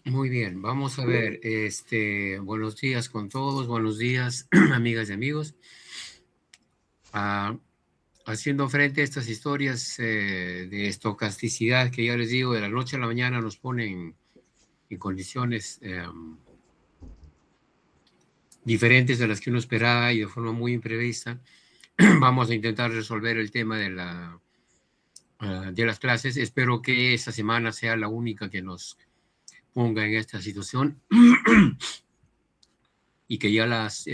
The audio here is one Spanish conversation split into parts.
Muy bien, vamos a ver, buenos días con todos, buenos días, amigas y amigos. Ah, haciendo frente a estas historias de estocasticidad que ya les digo, de la noche a la mañana nos ponen en condiciones diferentes de las que uno esperaba y de forma muy imprevista. Vamos a intentar resolver el tema de las clases. Espero que esta semana sea la única que nos ponga en esta situación y que ya las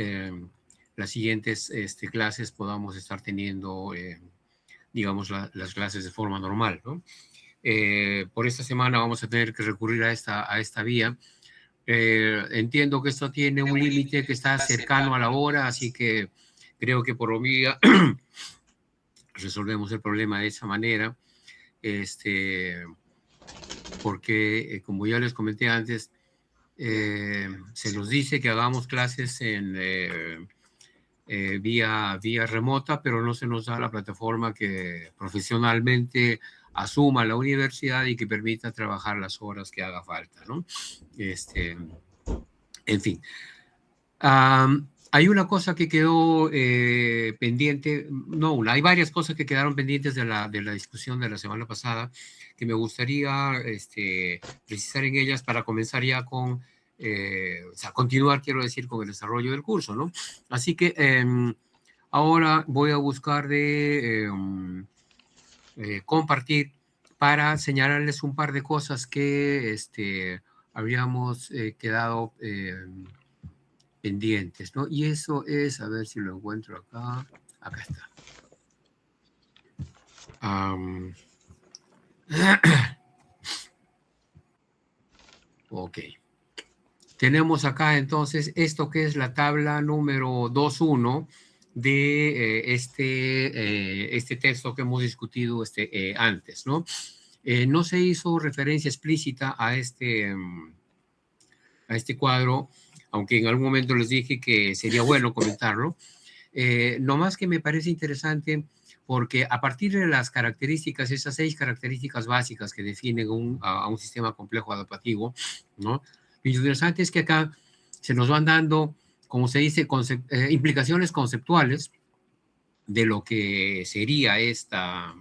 siguientes clases podamos estar teniendo, digamos, las clases de forma normal, ¿no? Por esta semana vamos a tener que recurrir a esta vía. Entiendo que esto tiene un límite que está cercano a la hora, así que creo que por vía resolvemos el problema de esa manera, porque como ya les comenté antes, se nos dice que hagamos clases en vía remota, pero no se nos da la plataforma que profesionalmente asuma la universidad y que permita trabajar las horas que haga falta, ¿no? En fin. Hay una cosa que quedó pendiente, no una, hay varias cosas que quedaron pendientes de la discusión de la semana pasada que me gustaría precisar en ellas para comenzar ya con, o sea, continuar, quiero decir, con el desarrollo del curso, ¿no? Así que ahora voy a buscar de compartir para señalarles un par de cosas que habíamos quedado pendientes, ¿no? Y eso es, a ver si lo encuentro acá. Acá está. Ok. Tenemos acá entonces esto que es la tabla número 2.1 de este texto que hemos discutido antes, ¿no? No se hizo referencia explícita a este cuadro, aunque en algún momento les dije que sería bueno comentarlo. No más que me parece interesante porque a partir de las características, esas 6 características básicas que definen a un sistema complejo adaptativo, ¿no? Lo interesante es que acá se nos van dando, como se dice, implicaciones conceptuales de lo que sería esta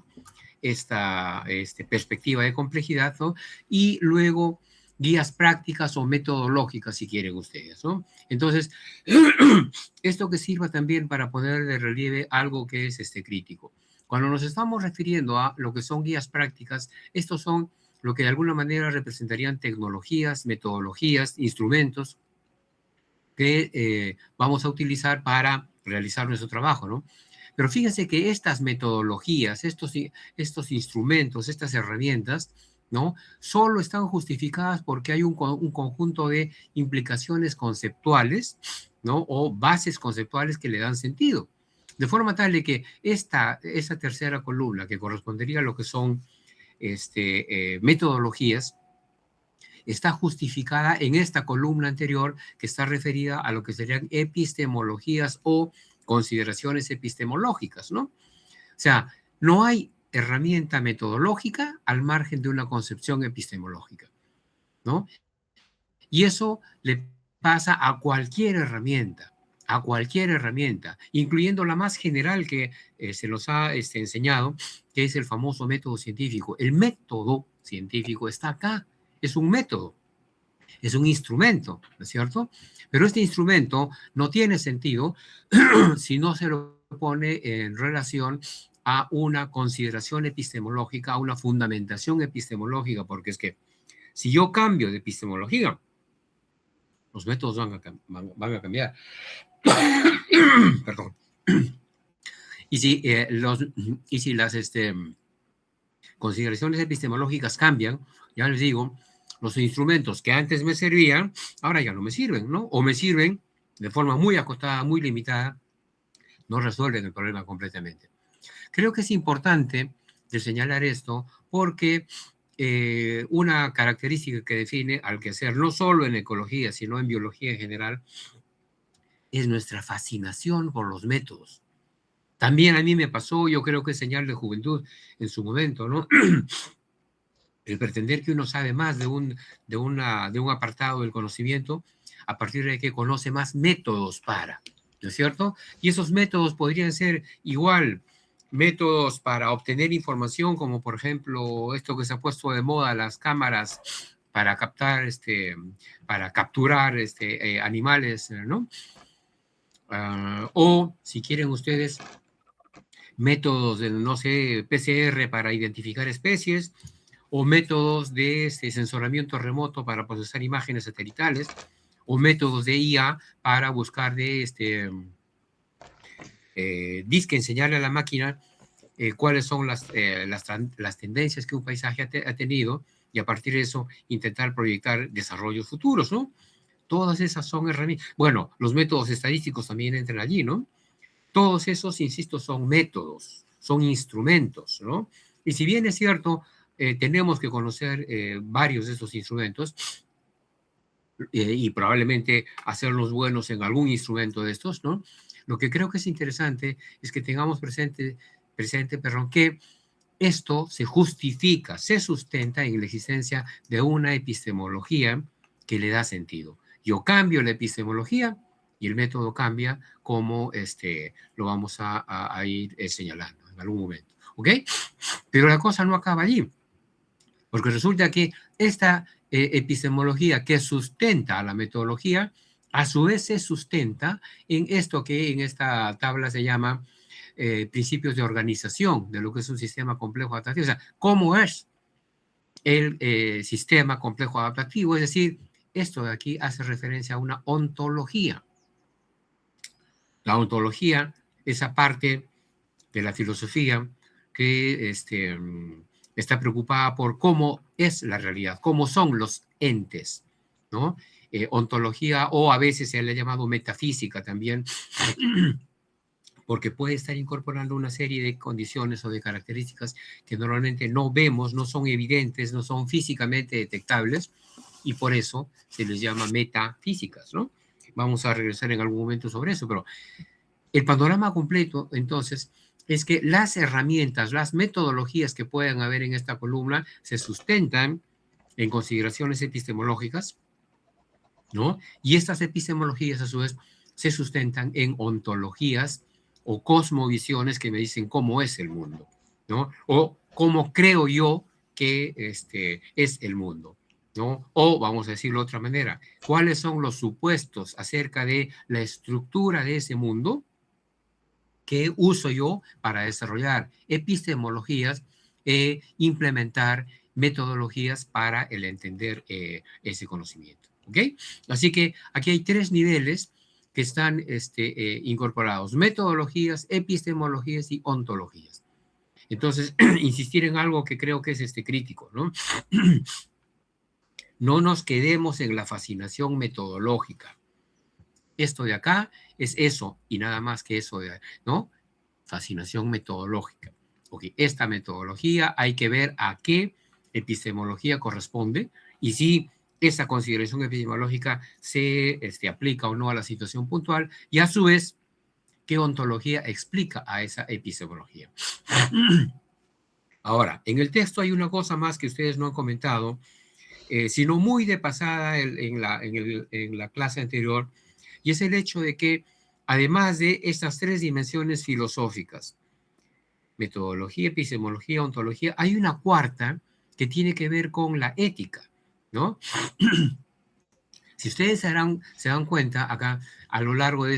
perspectiva de complejidad, ¿no? Y luego guías prácticas o metodológicas, si quieren ustedes, ¿no? Entonces, esto que sirva también para poner de relieve algo que es crítico. Cuando nos estamos refiriendo a lo que son guías prácticas, estos son lo que de alguna manera representarían tecnologías, metodologías, instrumentos que vamos a utilizar para realizar nuestro trabajo, ¿no? Pero fíjense que estas metodologías, estos instrumentos, estas herramientas, ¿no? Solo están justificadas porque hay un conjunto de implicaciones conceptuales, ¿no? O bases conceptuales que le dan sentido. De forma tal de que esta tercera columna, que correspondería a lo que son metodologías, está justificada en esta columna anterior que está referida a lo que serían epistemologías o consideraciones epistemológicas, ¿no? O sea, no hay herramienta metodológica al margen de una concepción epistemológica, ¿no? Y eso le pasa a cualquier herramienta, incluyendo la más general que se nos ha enseñado, que es el famoso método científico. El método científico está acá, es un método, es un instrumento, ¿no es cierto? Pero este instrumento no tiene sentido si no se lo pone en relación a una consideración epistemológica, a una fundamentación epistemológica, porque es que si yo cambio de epistemología, los métodos van a cambiar. Perdón. Y si las consideraciones epistemológicas cambian, ya les digo, los instrumentos que antes me servían, ahora ya no me sirven, ¿no? O me sirven de forma muy acotada, muy limitada, no resuelven el problema completamente. Creo que es importante de señalar esto porque una característica que define al quehacer, no solo en ecología, sino en biología en general, es nuestra fascinación por los métodos. También a mí me pasó, yo creo que es señal de juventud en su momento, ¿no? el pretender que uno sabe más de un apartado del conocimiento a partir de que conoce más métodos para, ¿no es cierto? Y esos métodos podrían ser igual métodos para obtener información, como por ejemplo esto que se ha puesto de moda, las cámaras para captar, para capturar animales, ¿no? O si quieren ustedes métodos de, no sé, PCR para identificar especies, o métodos de sensoramiento remoto para procesar imágenes satelitales, o métodos de IA para buscar disque enseñarle a la máquina cuáles son las tendencias que un paisaje ha tenido, y a partir de eso intentar proyectar desarrollos futuros, ¿no? Todas esas son herramientas. Bueno, los métodos estadísticos también entran allí, ¿no? Todos esos, insisto, son métodos, son instrumentos, ¿no? Y si bien es cierto, tenemos que conocer varios de esos instrumentos y probablemente hacerlos buenos en algún instrumento de estos, ¿no? Lo que creo que es interesante es que tengamos presente, perdón, que esto se justifica, se sustenta en la existencia de una epistemología que le da sentido. Yo cambio la epistemología y el método cambia, como lo vamos a ir señalando en algún momento. ¿Ok? Pero la cosa no acaba allí, porque resulta que esta epistemología que sustenta a la metodología, a su vez se sustenta en esto que en esta tabla se llama principios de organización de lo que es un sistema complejo adaptativo. O sea, ¿cómo es el sistema complejo adaptativo? Es decir, esto de aquí hace referencia a una ontología. La ontología, esa parte de la filosofía que está preocupada por cómo es la realidad, cómo son los entes, ¿no? Ontología, o a veces se le ha llamado metafísica también, porque puede estar incorporando una serie de condiciones o de características que normalmente no vemos, no son evidentes, no son físicamente detectables, y por eso se les llama metafísicas, ¿no? Vamos a regresar en algún momento sobre eso, pero el panorama completo, entonces, es que las herramientas, las metodologías que puedan haber en esta columna se sustentan en consideraciones epistemológicas, ¿no? Y estas epistemologías, a su vez, se sustentan en ontologías o cosmovisiones que me dicen cómo es el mundo, ¿no? O cómo creo yo que es el mundo, ¿no? O, vamos a decirlo de otra manera, cuáles son los supuestos acerca de la estructura de ese mundo que uso yo para desarrollar epistemologías e implementar metodologías para el entender ese conocimiento. ¿Ok? Así que aquí hay 3 niveles que están incorporados: metodologías, epistemologías y ontologías. Entonces, insistir en algo que creo que es crítico, ¿no? No nos quedemos en la fascinación metodológica. Esto de acá es eso y nada más que eso, ¿no? Fascinación metodológica. Ok, esta metodología hay que ver a qué epistemología corresponde y si esa consideración epistemológica se aplica o no a la situación puntual, y a su vez qué ontología explica a esa epistemología. Ahora, en el texto hay una cosa más que ustedes no han comentado, sino muy de pasada en la clase anterior, y es el hecho de que además de estas 3 dimensiones filosóficas, metodología, epistemología, ontología, hay una cuarta que tiene que ver con la ética, ¿no? Si ustedes se dan cuenta acá a lo largo de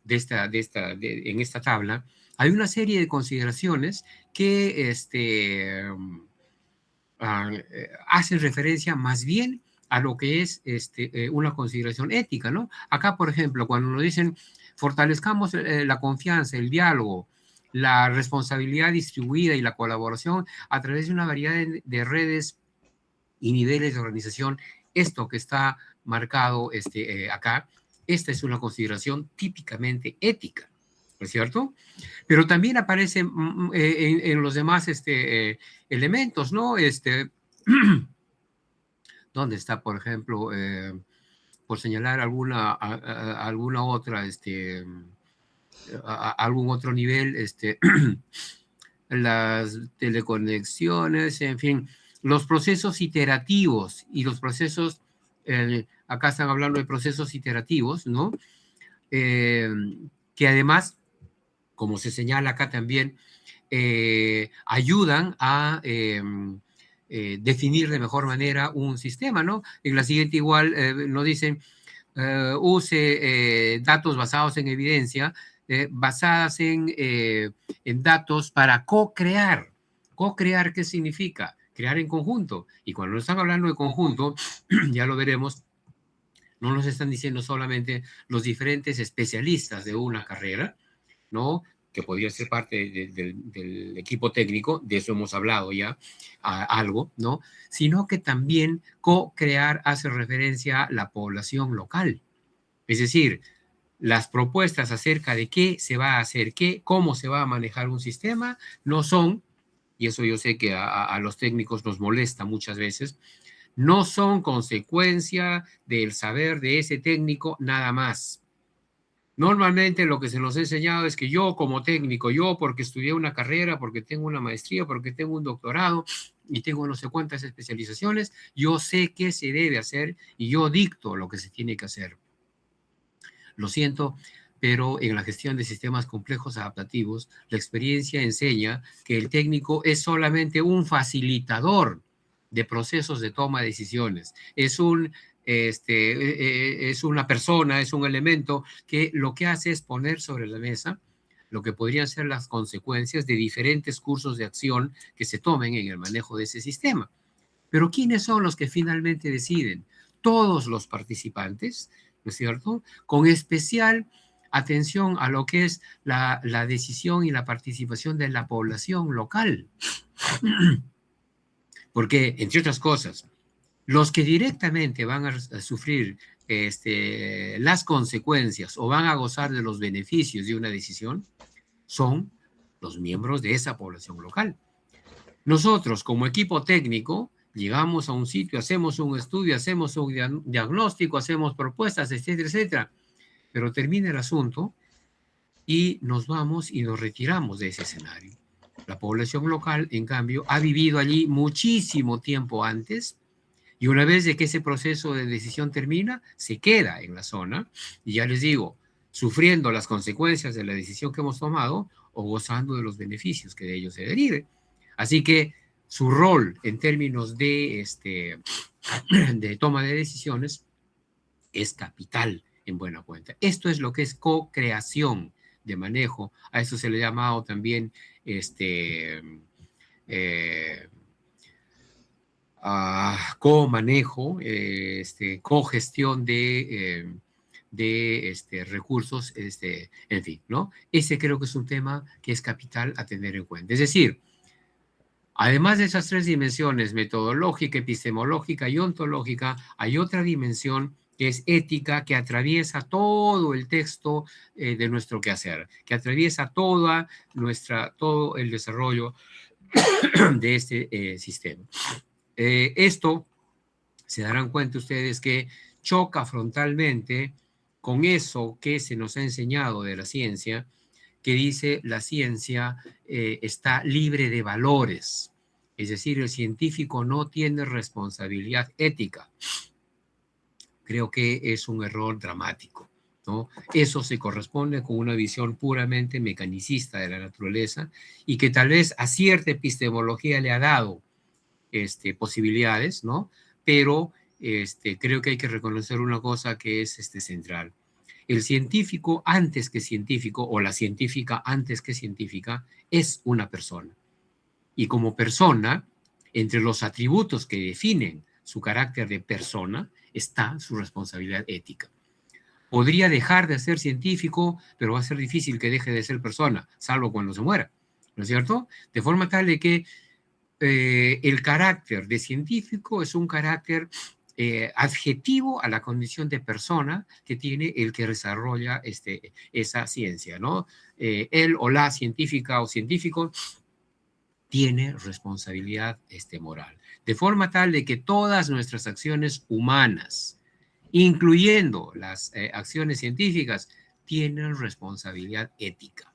en esta tabla, hay una serie de consideraciones que hacen referencia más bien a lo que es una consideración ética, ¿no? Acá, por ejemplo, cuando nos dicen fortalezcamos la confianza, el diálogo, la responsabilidad distribuida y la colaboración a través de una variedad de redes y niveles de organización, esto que está marcado acá, esta es una consideración típicamente ética, ¿no es cierto? Pero también aparece en los demás elementos, ¿no? ¿Dónde está, por ejemplo, por señalar alguna otra, algún otro nivel, las teleconexiones, en fin, los procesos iterativos y los procesos, acá están hablando de procesos iterativos, ¿no? Que además, como se señala acá también, ayudan a definir de mejor manera un sistema, ¿no? En la siguiente igual nos dicen, use datos basados en evidencia, basadas en datos para co-crear. Co-crear, ¿qué significa? Crear en conjunto. Y cuando nos están hablando de conjunto, ya lo veremos, no nos están diciendo solamente los diferentes especialistas de una carrera, ¿no? Que podría ser parte del equipo técnico, de eso hemos hablado ya, algo, ¿no? Sino que también co-crear hace referencia a la población local. Es decir, las propuestas acerca de qué se va a hacer, cómo se va a manejar un sistema, no son, y eso yo sé que a los técnicos nos molesta muchas veces, no son consecuencia del saber de ese técnico nada más. Normalmente lo que se nos ha enseñado es que yo como técnico, yo porque estudié una carrera, porque tengo una maestría, porque tengo un doctorado y tengo no sé cuántas especializaciones, yo sé qué se debe hacer y yo dicto lo que se tiene que hacer. Lo siento, pero en la gestión de sistemas complejos adaptativos, la experiencia enseña que el técnico es solamente un facilitador de procesos de toma de decisiones. Es una persona, es un elemento que lo que hace es poner sobre la mesa lo que podrían ser las consecuencias de diferentes cursos de acción que se tomen en el manejo de ese sistema. Pero ¿quiénes son los que finalmente deciden? Todos los participantes, ¿no es cierto? Con especial atención a lo que es la decisión y la participación de la población local. Porque, entre otras cosas, los que directamente van a sufrir las consecuencias o van a gozar de los beneficios de una decisión son los miembros de esa población local. Nosotros, como equipo técnico, llegamos a un sitio, hacemos un estudio, hacemos un diagnóstico, hacemos propuestas, etcétera, etcétera. Pero termina el asunto y nos vamos y nos retiramos de ese escenario. La población local, en cambio, ha vivido allí muchísimo tiempo antes y una vez de que ese proceso de decisión termina, se queda en la zona y ya les digo, sufriendo las consecuencias de la decisión que hemos tomado o gozando de los beneficios que de ello se derive. Así que su rol en términos de toma de decisiones es capital en buena cuenta. Esto es lo que es co-creación de manejo. A eso se le ha llamado también co-manejo, co-gestión de recursos, en fin, ¿no? Ese creo que es un tema que es capital a tener en cuenta. Es decir, además de esas tres dimensiones, metodológica, epistemológica y ontológica, hay otra dimensión que es ética, que atraviesa todo el texto de nuestro quehacer, que atraviesa todo el desarrollo de este sistema. Esto, se darán cuenta ustedes que choca frontalmente con eso que se nos ha enseñado de la ciencia, que dice la ciencia está libre de valores. Es decir, el científico no tiene responsabilidad ética. Creo que es un error dramático, ¿no? Eso se corresponde con una visión puramente mecanicista de la naturaleza y que tal vez a cierta epistemología le ha dado posibilidades, ¿no? Pero creo que hay que reconocer una cosa que es central. El científico antes que científico o la científica antes que científica es una persona. Y como persona, entre los atributos que definen su carácter de persona está su responsabilidad ética. Podría dejar de ser científico, pero va a ser difícil que deje de ser persona, salvo cuando se muera, ¿no es cierto? De forma tal de que el carácter de científico es un carácter adjetivo a la condición de persona que tiene el que desarrolla esa ciencia, ¿no? Él o la científica o científico tiene responsabilidad moral, de forma tal de que todas nuestras acciones humanas, incluyendo las acciones científicas, tienen responsabilidad ética.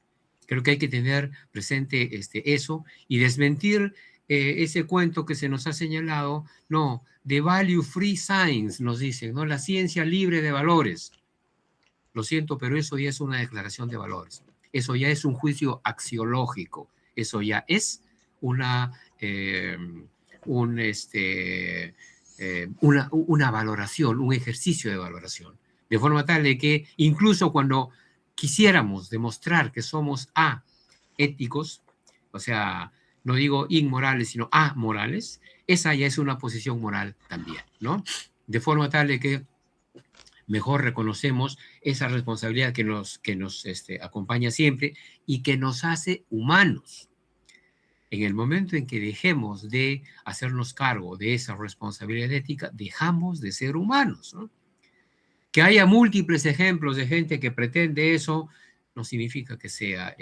Creo que hay que tener presente eso y desmentir ese cuento que se nos ha señalado, no, the value free science, nos dicen, ¿no? La ciencia libre de valores. Lo siento, pero eso ya es una declaración de valores. Eso ya es un juicio axiológico. Eso ya es una, una valoración, un ejercicio de valoración. De forma tal de que incluso cuando quisiéramos demostrar que somos éticos, o sea, no digo inmorales, sino amorales, esa ya es una posición moral también, ¿no? De forma tal de que mejor reconocemos esa responsabilidad que nos acompaña siempre y que nos hace humanos. En el momento en que dejemos de hacernos cargo de esa responsabilidad ética, dejamos de ser humanos, ¿no? Que haya múltiples ejemplos de gente que pretende eso, no significa que sea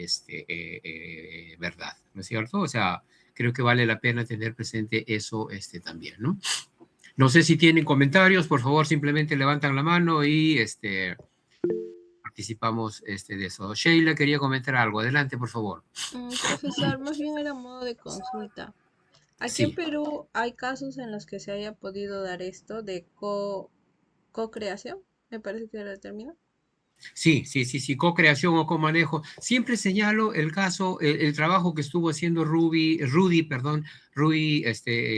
verdad, ¿no es cierto? O sea, creo que vale la pena tener presente eso también, ¿no? No sé si tienen comentarios, por favor, simplemente levantan la mano y participamos de eso. Sheila quería comentar algo. Adelante, por favor. Profesor, más bien era modo de consulta. Aquí en Sí, Perú hay casos en los que se haya podido dar esto de co-creación, me parece que era el término. sí, co-creación o co-manejo. Siempre señalo el caso, el trabajo que estuvo haciendo Rudy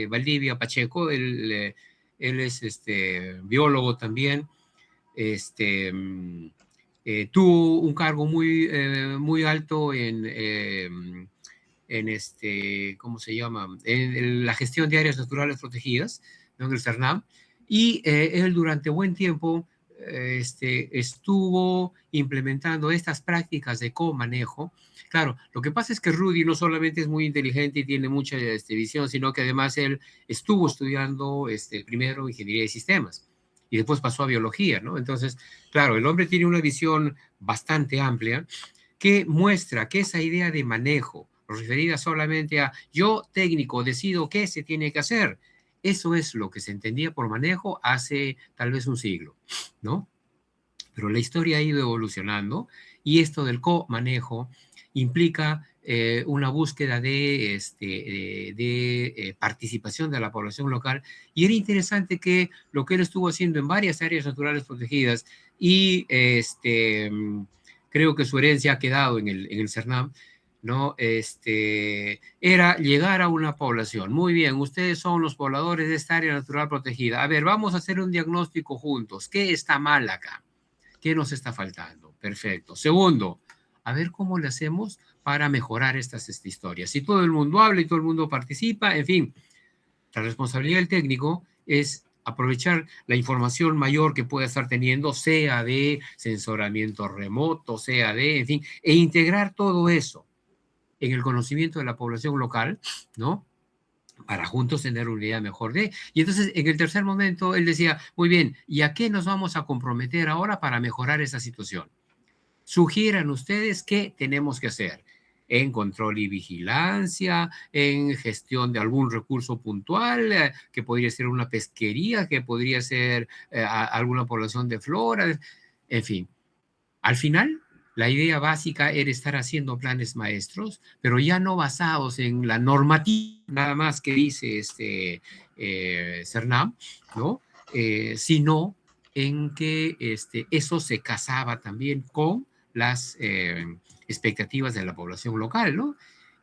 Valdivia Pacheco, él es biólogo también, tuvo un cargo muy alto en ¿cómo se llama? En la gestión de áreas naturales protegidas, ¿no? En el CERNAM, y él durante buen tiempo estuvo implementando estas prácticas de co-manejo. Claro, lo que pasa es que Rudy no solamente es muy inteligente y tiene mucha visión, sino que además él estuvo estudiando primero ingeniería de sistemas y después pasó a biología, ¿no? Entonces, claro, el hombre tiene una visión bastante amplia que muestra que esa idea de manejo, referida solamente a yo técnico decido qué se tiene que hacer, eso es lo que se entendía por manejo hace tal vez un siglo, ¿no? Pero la historia ha ido evolucionando y esto del co-manejo implica una búsqueda de participación de la población local y era interesante que lo que él estuvo haciendo en varias áreas naturales protegidas y creo que su herencia ha quedado en el CERNAM, ¿no? Era llegar a una población. Muy bien, ustedes son los pobladores de esta área natural protegida. A ver, vamos a hacer un diagnóstico juntos. ¿Qué está mal acá? ¿Qué nos está faltando? Perfecto. Segundo, a ver cómo le hacemos para mejorar estas historias. Si todo el mundo habla y todo el mundo participa, en fin, la responsabilidad del técnico es aprovechar la información mayor que pueda estar teniendo, sea de sensoramiento remoto, sea de, en fin, e integrar todo eso en el conocimiento de la población local, ¿no? Para juntos tener una idea mejor de. Y entonces, en el tercer momento, él decía, muy bien, ¿y a qué nos vamos a comprometer ahora para mejorar esa situación? Sugieran ustedes qué tenemos que hacer en control y vigilancia, en gestión de algún recurso puntual, que podría ser una pesquería, que podría ser alguna población de flora, en fin. Al final, la idea básica era estar haciendo planes maestros, pero ya no basados en la normativa nada más que dice CERNAM, ¿no? Sino en que eso se casaba también con las expectativas de la población local, ¿no?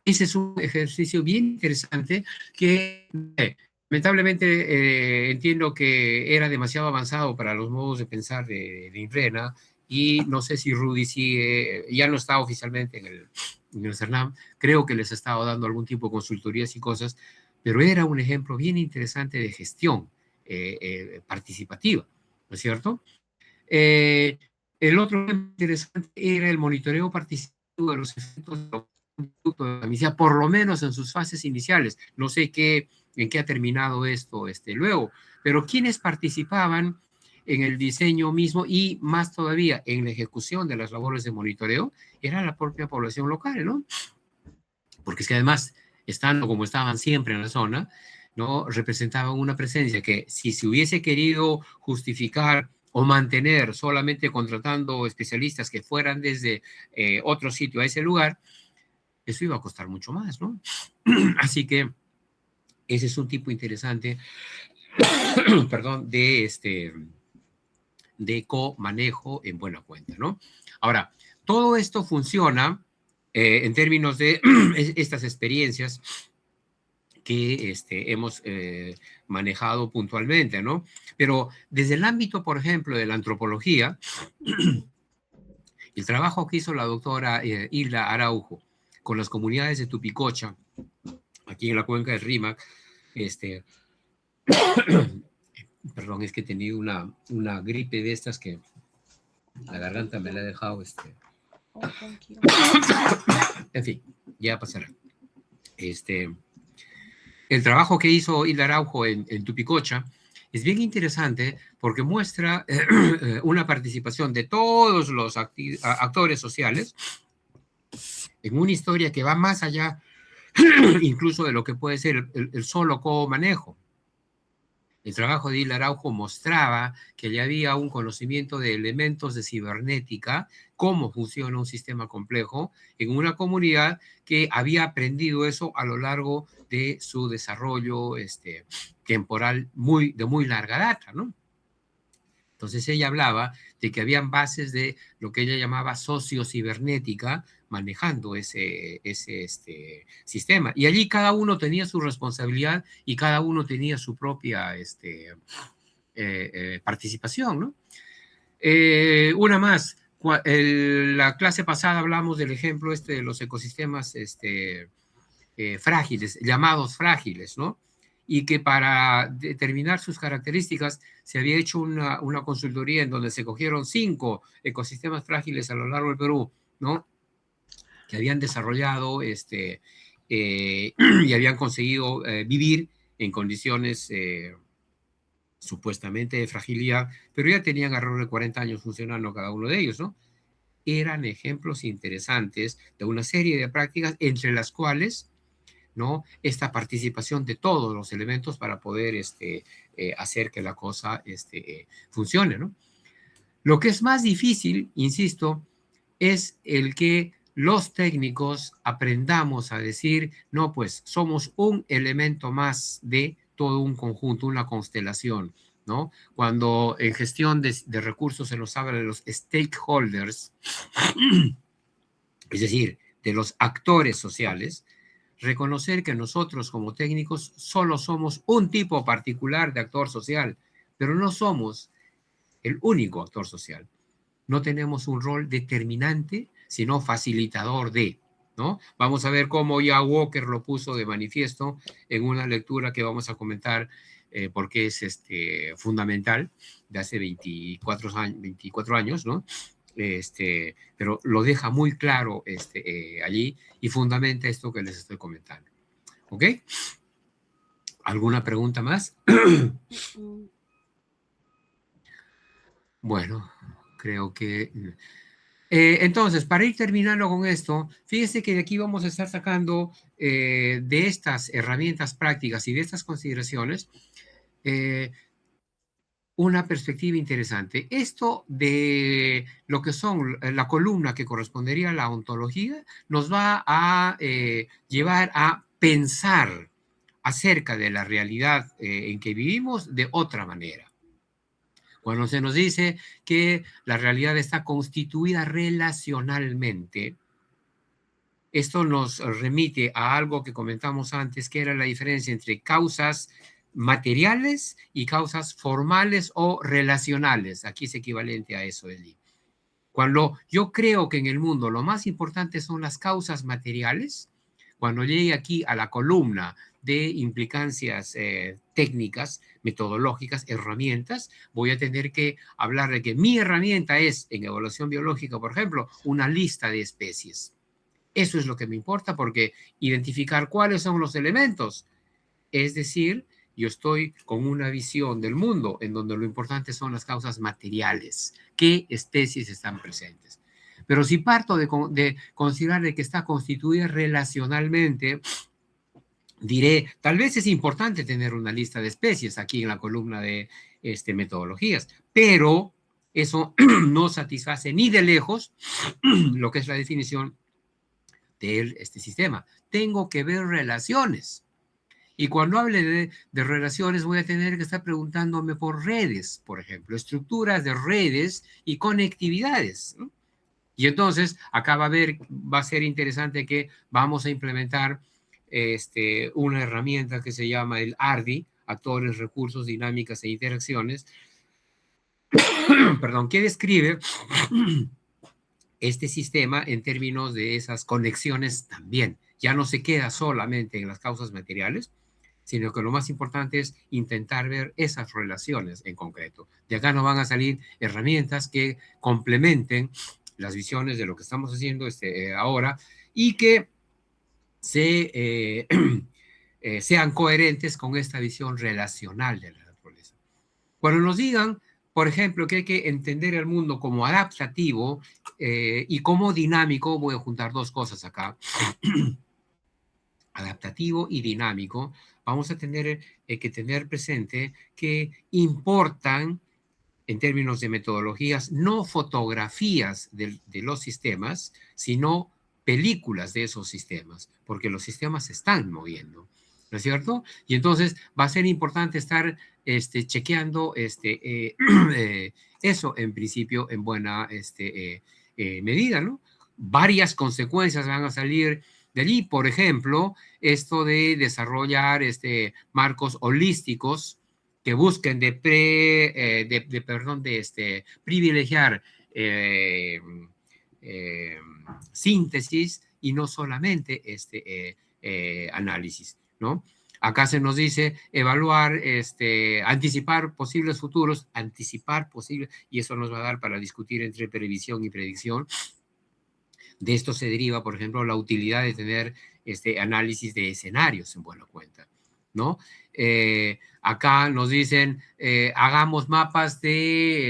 Ese es un ejercicio bien interesante que lamentablemente entiendo que era demasiado avanzado para los modos de pensar de Infrena, y no sé si Rudy sigue, ya no está oficialmente en el CERNAM, creo que les ha estado dando algún tipo de consultorías y cosas, pero era un ejemplo bien interesante de gestión participativa, ¿no es cierto? Eh, el otro interesante era el monitoreo participativo de los efectos de la misión, por lo menos en sus fases iniciales. No sé en qué ha terminado esto luego, pero quienes participaban en el diseño mismo y más todavía en la ejecución de las labores de monitoreo era la propia población local, ¿no? Porque es que además, estando como estaban siempre en la zona, ¿no? Representaban una presencia que si se hubiese querido justificar o mantener solamente contratando especialistas que fueran desde otro sitio a ese lugar, eso iba a costar mucho más, ¿no? Así que Ese es un tipo interesante, perdón, de co-manejo en buena cuenta, ¿no? Ahora, todo esto funciona en términos de estas experiencias que hemos manejado puntualmente, ¿no? Pero desde el ámbito, por ejemplo, de la antropología, el trabajo que hizo la doctora Hilda Araujo con las comunidades de Tupicocha, aquí en la cuenca del Rímac, perdón, es que he tenido una gripe de estas que la garganta me la ha dejado, Oh, tranquilo. en fin, ya pasará. El trabajo que hizo Hilda Araujo en Tupicocha es bien interesante porque muestra una participación de todos los actores sociales en una historia que va más allá incluso de lo que puede ser el solo co-manejo. El trabajo de Hilda Araujo mostraba que ya había un conocimiento de elementos de cibernética, cómo funciona un sistema complejo en una comunidad que había aprendido eso a lo largo de su desarrollo temporal de muy larga data, ¿no? Entonces ella hablaba de que habían bases de lo que ella llamaba sociocibernética manejando ese sistema. Y allí cada uno tenía su responsabilidad y cada uno tenía su propia participación, ¿no? Una más. La clase pasada hablamos del ejemplo de los ecosistemas frágiles, llamados frágiles, ¿no? Y que para determinar sus características se había hecho una consultoría en donde se cogieron 5 ecosistemas frágiles a lo largo del Perú, ¿no? Que habían desarrollado y habían conseguido vivir en condiciones supuestamente de fragilidad, pero ya tenían alrededor de 40 años funcionando cada uno de ellos, ¿no? Eran ejemplos interesantes de una serie de prácticas entre las cuales, ¿no? Esta participación de todos los elementos para poder hacer que la cosa funcione, ¿no? Lo que es más difícil, insisto, es el que los técnicos aprendamos a decir, no, pues somos un elemento más de todo un conjunto, una constelación, ¿no? Cuando en gestión de recursos se nos habla de los stakeholders, es decir, de los actores sociales, reconocer que nosotros como técnicos solo somos un tipo particular de actor social, pero no somos el único actor social. No tenemos un rol determinante, sino facilitador de, ¿no? Vamos a ver cómo ya Walker lo puso de manifiesto en una lectura que vamos a comentar porque es fundamental, de hace 24 años, ¿no? Pero lo deja muy claro allí y fundamenta esto que les estoy comentando. ¿Ok? ¿Alguna pregunta más? Bueno, creo que... entonces, para ir terminando con esto, fíjense que de aquí vamos a estar sacando de estas herramientas prácticas y de estas consideraciones una perspectiva interesante. Esto de lo que son la columna que correspondería a la ontología nos va a llevar a pensar acerca de la realidad en que vivimos de otra manera. Cuando se nos dice que la realidad está constituida relacionalmente, esto nos remite a algo que comentamos antes, que era la diferencia entre causas materiales y causas formales o relacionales. Aquí es equivalente a eso, Eli. Cuando yo creo que en el mundo lo más importante son las causas materiales, cuando llegue aquí a la columna de implicancias técnicas, metodológicas, herramientas, voy a tener que hablar de que mi herramienta es, en evaluación biológica, por ejemplo, una lista de especies. Eso es lo que me importa porque identificar cuáles son los elementos, es decir, yo estoy con una visión del mundo en donde lo importante son las causas materiales, qué especies están presentes. Pero si parto de considerar de que está constituida relacionalmente, diré, tal vez es importante tener una lista de especies aquí en la columna de metodologías, pero eso no satisface ni de lejos lo que es la definición de este sistema. Tengo que ver relaciones. Y cuando hable de relaciones, voy a tener que estar preguntándome por redes, por ejemplo, estructuras de redes y conectividades, ¿no? Y entonces, acá va a ser interesante que vamos a implementar una herramienta que se llama el ARDI, Actores, Recursos, Dinámicas e Interacciones, perdón, que describe este sistema en términos de esas conexiones también. Ya no se queda solamente en las causas materiales, sino que lo más importante es intentar ver esas relaciones en concreto. De acá nos van a salir herramientas que complementen las visiones de lo que estamos haciendo ahora y que sean coherentes con esta visión relacional de la naturaleza. Cuando nos digan, por ejemplo, que hay que entender el mundo como adaptativo y como dinámico, voy a juntar dos cosas acá, adaptativo y dinámico, vamos a tener que tener presente que importan, en términos de metodologías, no fotografías de los sistemas, sino películas de esos sistemas, porque los sistemas se están moviendo, ¿no es cierto? Y entonces va a ser importante estar chequeando eso, en principio, en buena medida, ¿no? Varias consecuencias van a salir de allí, por ejemplo, esto de desarrollar marcos holísticos que busquen privilegiar eh, síntesis y no solamente análisis, ¿no? Acá se nos dice evaluar, anticipar posibles futuros, anticipar posibles, y eso nos va a dar para discutir entre previsión y predicción. De esto se deriva, por ejemplo, la utilidad de tener análisis de escenarios en buena cuenta, ¿no? Acá nos dicen, hagamos mapas de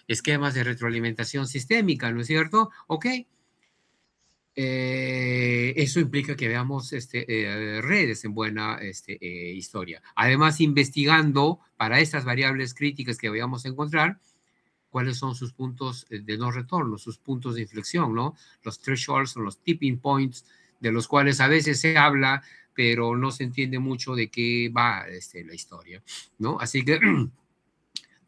esquemas de retroalimentación sistémica, ¿no es cierto? Ok. Eso implica que veamos redes en buena historia. Además, investigando para estas variables críticas que vayamos a encontrar, cuáles son sus puntos de no retorno, sus puntos de inflexión, ¿no? Los thresholds o los tipping points, de los cuales a veces se habla, pero no se entiende mucho de qué va la historia, ¿no? Así que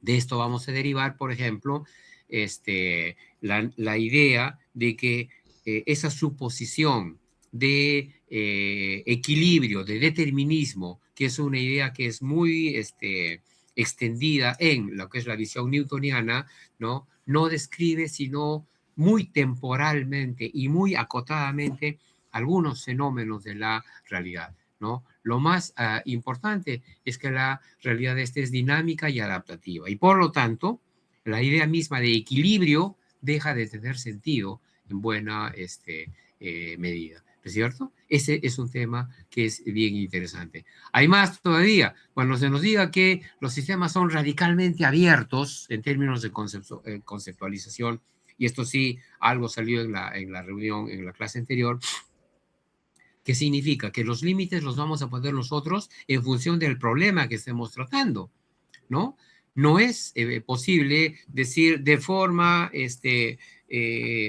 de esto vamos a derivar, por ejemplo, la idea de que esa suposición de equilibrio, de determinismo, que es una idea que es muy extendida en lo que es la visión newtoniana, ¿no? No describe sino muy temporalmente y muy acotadamente algunos fenómenos de la realidad, ¿no? Lo más importante es que la realidad es dinámica y adaptativa y por lo tanto la idea misma de equilibrio deja de tener sentido en buena medida, ¿no es cierto? Ese es un tema que es bien interesante. Hay más todavía, cuando se nos diga que los sistemas son radicalmente abiertos en términos de conceptualización, y esto sí, algo salió en la reunión, en la clase anterior, ¿qué significa? Que los límites los vamos a poner nosotros en función del problema que estemos tratando, ¿no? No es posible decir de forma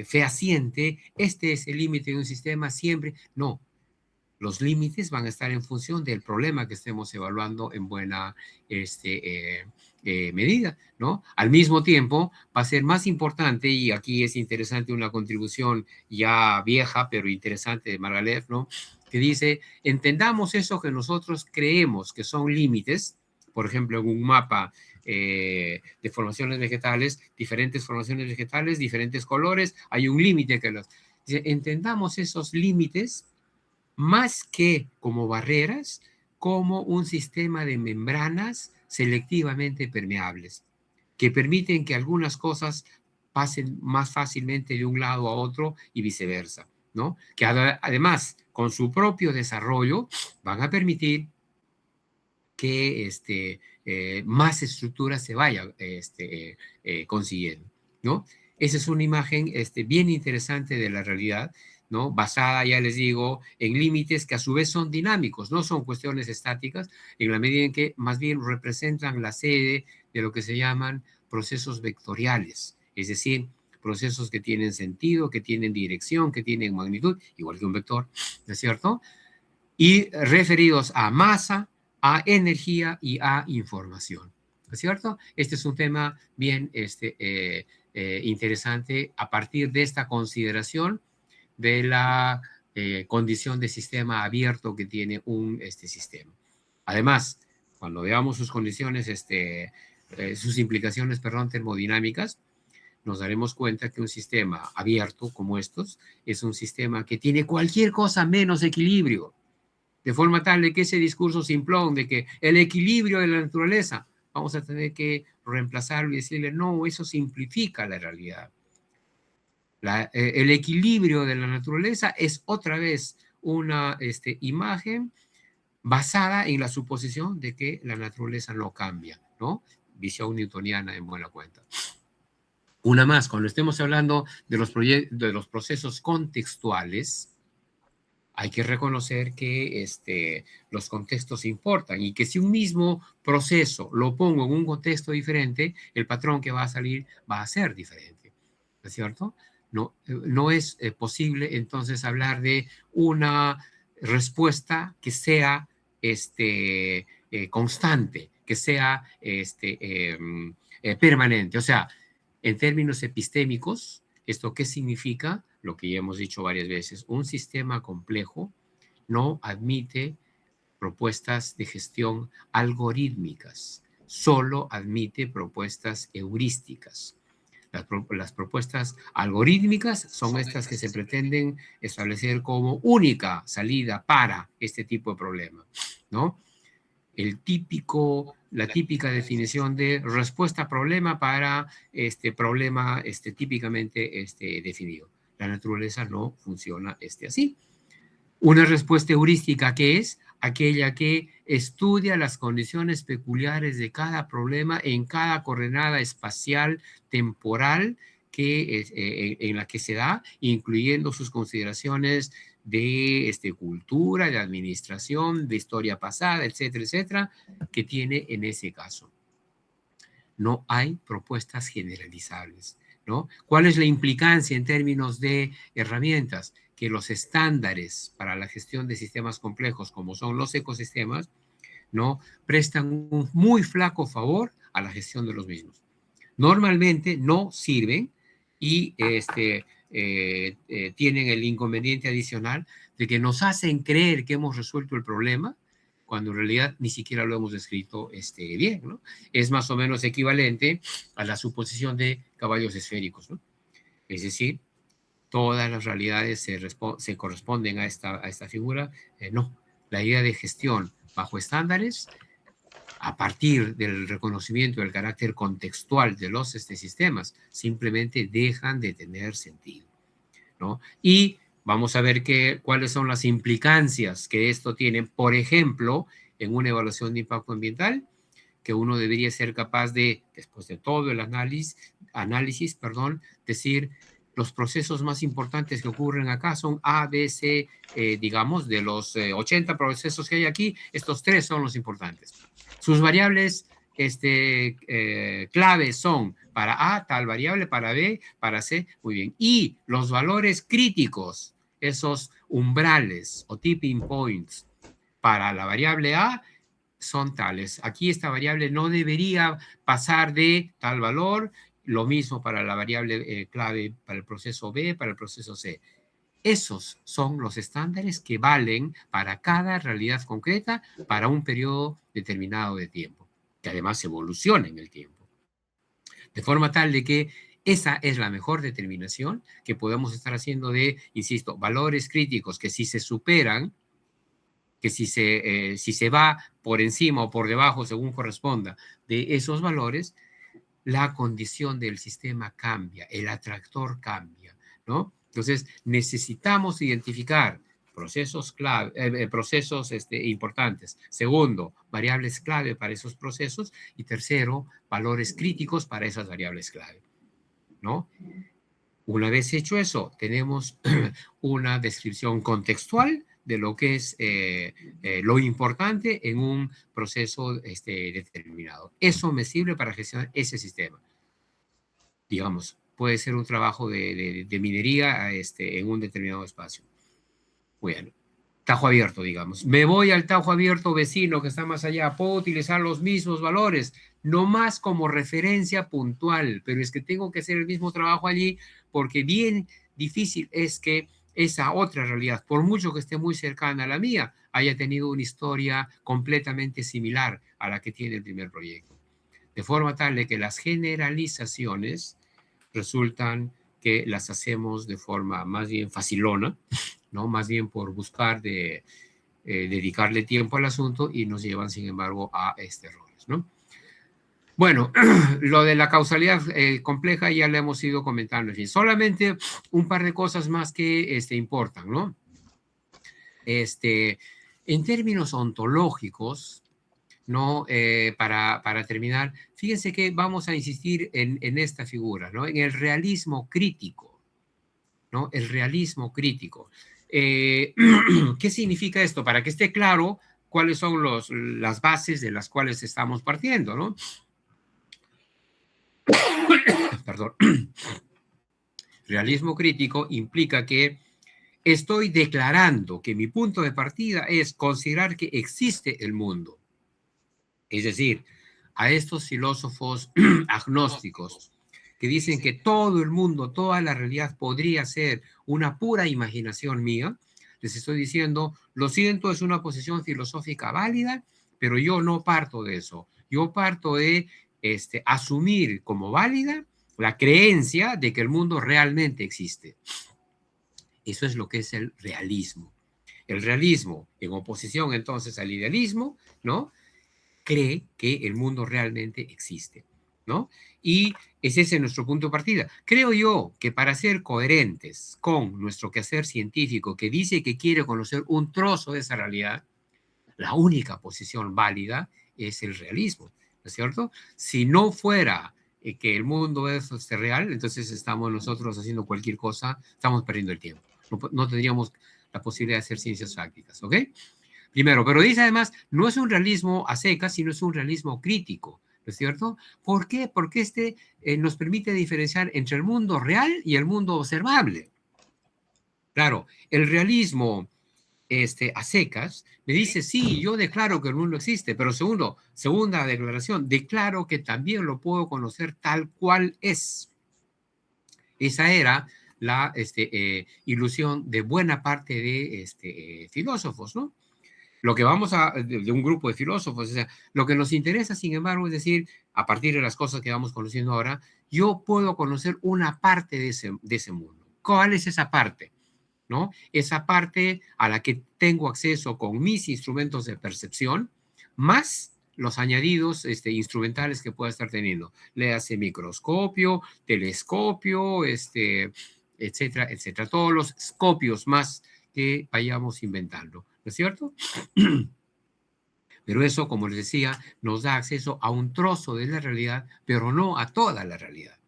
fehaciente, este es el límite de un sistema siempre. No, los límites van a estar en función del problema que estemos evaluando en buena medida, ¿no? Al mismo tiempo, va a ser más importante, y aquí es interesante una contribución ya vieja, pero interesante de Margalef, ¿no? Que dice, entendamos eso que nosotros creemos que son límites, por ejemplo, en un mapa de formaciones vegetales, diferentes formaciones vegetales, diferentes colores, hay un límite que los... Dice, entendamos esos límites más que como barreras, como un sistema de membranas selectivamente permeables, que permiten que algunas cosas pasen más fácilmente de un lado a otro y viceversa, ¿no? Que además, con su propio desarrollo, van a permitir que más estructuras se vayan consiguiendo, ¿no? Esa es una imagen bien interesante de la realidad, ¿no? Basada, ya les digo, en límites que a su vez son dinámicos, no son cuestiones estáticas, en la medida en que más bien representan la sede de lo que se llaman procesos vectoriales, es decir, procesos que tienen sentido, que tienen dirección, que tienen magnitud, igual que un vector, ¿no es cierto? y referidos a masa, a energía y a información. ¿No es cierto? Este es un tema bien interesante a partir de esta consideración de la condición de sistema abierto que tiene este sistema. Además, cuando veamos sus condiciones, sus implicaciones, perdón, termodinámicas, nos daremos cuenta que un sistema abierto como estos es un sistema que tiene cualquier cosa menos equilibrio, de forma tal de que ese discurso simplón de que el equilibrio de la naturaleza, vamos a tener que reemplazarlo y decirle, no, eso simplifica la realidad. El equilibrio de la naturaleza es otra vez una imagen basada en la suposición de que la naturaleza no cambia, ¿no? Visión newtoniana en buena cuenta. Una más, cuando estemos hablando de los procesos contextuales, hay que reconocer que los contextos importan y que si un mismo proceso lo pongo en un contexto diferente, el patrón que va a salir va a ser diferente, ¿no es cierto? No es posible entonces hablar de una respuesta que sea constante, que sea permanente. O sea, en términos epistémicos, ¿esto qué significa? Lo que ya hemos dicho varias veces, un sistema complejo no admite propuestas de gestión algorítmicas, solo admite propuestas heurísticas. Las propuestas algorítmicas son estas que se pretenden establecer como única salida para este tipo de problema, ¿no? La típica definición de respuesta a problema para este problema típicamente definido. La naturaleza no funciona así. Una respuesta heurística que es aquella que estudia las condiciones peculiares de cada problema en cada coordenada espacial temporal en la que se da, incluyendo sus consideraciones de cultura, de administración, de historia pasada, etcétera, etcétera, que tiene en ese caso. No hay propuestas generalizables, ¿no? ¿Cuál es la implicancia en términos de herramientas? Que los estándares para la gestión de sistemas complejos, como son los ecosistemas, ¿no? Prestan un muy flaco favor a la gestión de los mismos. Normalmente no sirven y tienen el inconveniente adicional de que nos hacen creer que hemos resuelto el problema cuando en realidad ni siquiera lo hemos descrito bien, ¿no? Es más o menos equivalente a la suposición de caballos esféricos, ¿no? Es decir, todas las realidades se corresponden a esta figura. No, la idea de gestión bajo estándares, a partir del reconocimiento del carácter contextual de los sistemas, simplemente dejan de tener sentido, ¿no? Y vamos a ver cuáles son las implicancias que esto tiene, por ejemplo, en una evaluación de impacto ambiental, que uno debería ser capaz de, después de todo el análisis, decir, los procesos más importantes que ocurren acá son A, B, C, digamos, de los 80 procesos que hay aquí, estos 3 son los importantes. Sus variables claves son para A, tal variable, para B, para C, muy bien. Y los valores críticos, esos umbrales o tipping points para la variable A, son tales. Aquí esta variable no debería pasar de tal valor, lo mismo para la variable clave para el proceso B, para el proceso C. Esos son los estándares que valen para cada realidad concreta para un periodo determinado de tiempo, que además evoluciona en el tiempo. De forma tal de que esa es la mejor determinación que podemos estar haciendo de, insisto, valores críticos que si se superan, que si se va por encima o por debajo, según corresponda, de esos valores, la condición del sistema cambia, el atractor cambia, ¿no? Entonces, necesitamos identificar procesos clave, procesos importantes. Segundo, variables clave para esos procesos. Y tercero, valores críticos para esas variables clave, ¿no? Una vez hecho eso, tenemos una descripción contextual de lo que es lo importante en un proceso determinado. Eso me sirve para gestionar ese sistema. Digamos, puede ser un trabajo de minería en un determinado espacio. Bueno, Tajo abierto, digamos. Me voy al tajo abierto vecino que está más allá, puedo utilizar los mismos valores, no más como referencia puntual, pero es que tengo que hacer el mismo trabajo allí porque bien difícil es que esa otra realidad, por mucho que esté muy cercana a la mía, haya tenido una historia completamente similar a la que tiene el primer proyecto. De forma tal de que las generalizaciones resultan que las hacemos de forma más bien facilona, ¿no? Más bien por buscar de dedicarle tiempo al asunto y nos llevan, sin embargo, a errores, ¿no? Bueno, lo de la causalidad compleja ya lo hemos ido comentando. En fin, solamente un par de cosas más que importan, ¿no? En términos ontológicos, ¿no? Para terminar, fíjense que vamos a insistir en esta figura, ¿no? En el realismo crítico, ¿no? El realismo crítico. ¿Qué significa esto? Para que esté claro cuáles son las bases de las cuales estamos partiendo, ¿no? Perdón. Realismo crítico implica que estoy declarando que mi punto de partida es considerar que existe el mundo. Es decir, a estos filósofos agnósticos que dicen que todo el mundo, toda la realidad podría ser una pura imaginación mía, les estoy diciendo, lo siento, es una posición filosófica válida, pero yo no parto de eso. Yo parto de asumir como válida la creencia de que el mundo realmente existe. Eso es lo que es el realismo. El realismo, en oposición entonces al idealismo, ¿no? Cree que el mundo realmente existe, ¿no? Y ese es nuestro punto de partida. Creo yo que para ser coherentes con nuestro quehacer científico que dice que quiere conocer un trozo de esa realidad, la única posición válida es el realismo, ¿no es cierto? Si no fuera que el mundo es real, entonces estamos nosotros haciendo cualquier cosa, estamos perdiendo el tiempo. No tendríamos la posibilidad de hacer ciencias prácticas, ¿ok? Primero, pero dice además, no es un realismo a secas, sino es un realismo crítico, ¿no es cierto? ¿Por qué? Porque nos permite diferenciar entre el mundo real y el mundo observable. Claro, el realismo a secas me dice, sí, yo declaro que el mundo existe, pero segunda declaración, declaro que también lo puedo conocer tal cual es. Esa era la ilusión de buena parte de filósofos, ¿no? Lo que vamos de un grupo de filósofos, o sea, lo que nos interesa, sin embargo, es decir, a partir de las cosas que vamos conociendo ahora, yo puedo conocer una parte de ese mundo. ¿Cuál es esa parte? ¿No? Esa parte a la que tengo acceso con mis instrumentos de percepción, más los añadidos instrumentales que pueda estar teniendo. Le hace microscopio, telescopio, etcétera, etcétera. Todos los escopios más que vayamos inventando, ¿no es cierto? Pero eso, como les decía, nos da acceso a un trozo de la realidad, pero no a toda la realidad.